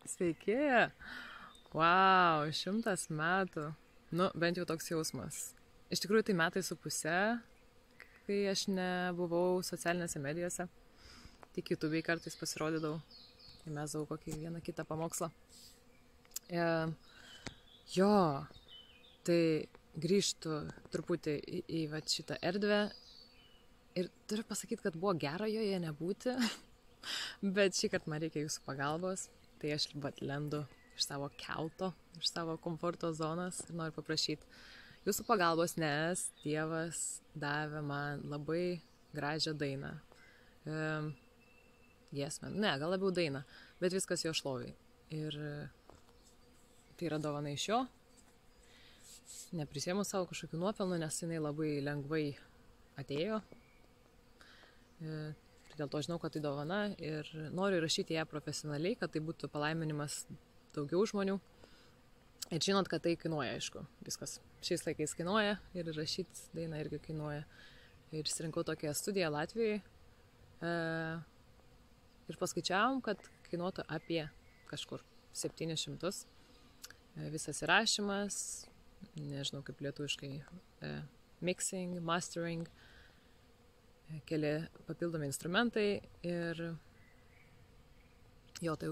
Sveiki. Wow, 100 metų. Nu, bent jau toks jausmas. Iš tikrųjų, tai metai su puse, kai aš nebuvau socialinėse medijose. Tik YouTube'ai kartais pasirodydavau. Įmesdavau kokį vieną kitą pamokslą. Jo, tai grįžtu truputį į šitą erdvę. Ir turiu pasakyti, kad buvo gera joje nebūti. Bet šį kartą man reikia jūsų pagalbos. Tai aš lendu iš savo kelto, iš savo komforto zonos ir noriu paprašyti jūsų pagalbos, nes Dievas davė man labai gražią dainą. Ne, gal labiau dainą, bet viskas jo šloviai. Ir tai yra dovana iš jo. Neprisėmu savo kažkokių nuopelnų, nes jinai labai lengvai atėjo. Dėl to žinau, kad tai dovana ir noriu rašyti ją profesionaliai, kad tai būtų palaiminimas daugiau žmonių. Ir žinot, kad tai kainuoja, aišku. Viskas šiais laikais kainuoja ir rašyti dainą irgi kainuoja. Ir išsirinkau tokią studiją Latvijoje. Ir paskaičiavom, kad kainuotų apie kažkur 700. Visas įrašymas, nežinau kaip lietuviškai, mixing, mastering, keli papildomi instrumentai ir jo, tai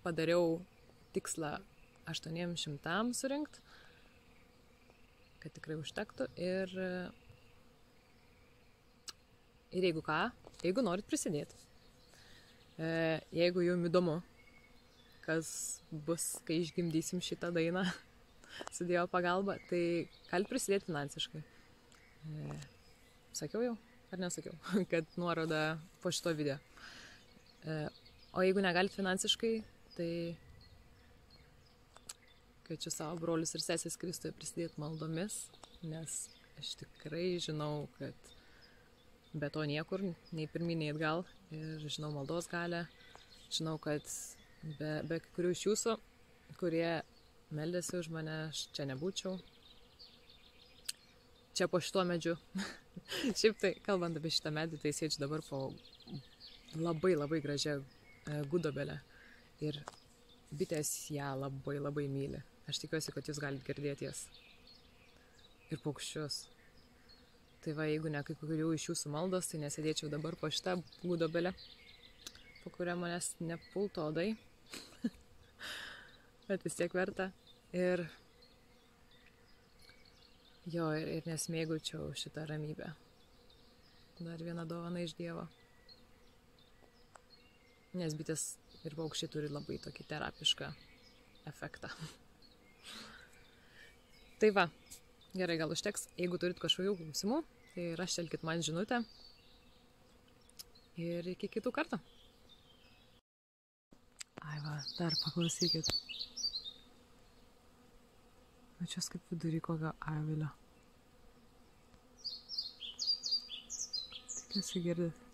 padariau tikslą 800 surinkt, kad tikrai užtektų ir jeigu ką, jeigu norit prisidėti, jeigu jums įdomu, kas bus, kai išgimdysim šitą dainą su Dievo pagalba, tai galit prisidėti finansiškai. Sakiau jau? Ar nesakiau, kad nuoroda po šito video. O jeigu negalit finansiškai, tai kviečiu savo brolius ir sesės Kristuje prisidėti maldomis, nes aš tikrai žinau, kad be to niekur, nei pirmyn, nei atgal. Ir žinau maldos galę, žinau, kad be kai kurių iš jūsų, kurie meldėsi už mane, aš čia nebūčiau. Čia po šituo medžiu. Šiaip tai, kalbant apie šitą medį, tai sėdžiu dabar po labai labai gražią gudobelę. Ir bitės ją labai labai myli. Aš tikiuosi, kad jūs galite girdėti jas. Ir paukščius. Tai va, jeigu ne kai kurių iš jūsų maldos, tai nesėdėčiau dabar po šitą gudobelę, po kurią manęs nepultų odai. Bet vis tiek verta. Ir jo, ir nesmėgaučiau šitą ramybę. Dar viena dovana iš Dievo. Nes bitės ir paukščiai turi labai tokį terapišką efektą. Tai va, gerai, gal užteks. Jeigu turit kažkokių klausimų, tai raštelkit man žinutę. Ir iki kitų kartų. Ai va, dar paklausykit. Pačios kaip vidury kokio avilio. Tikiuosi girdit.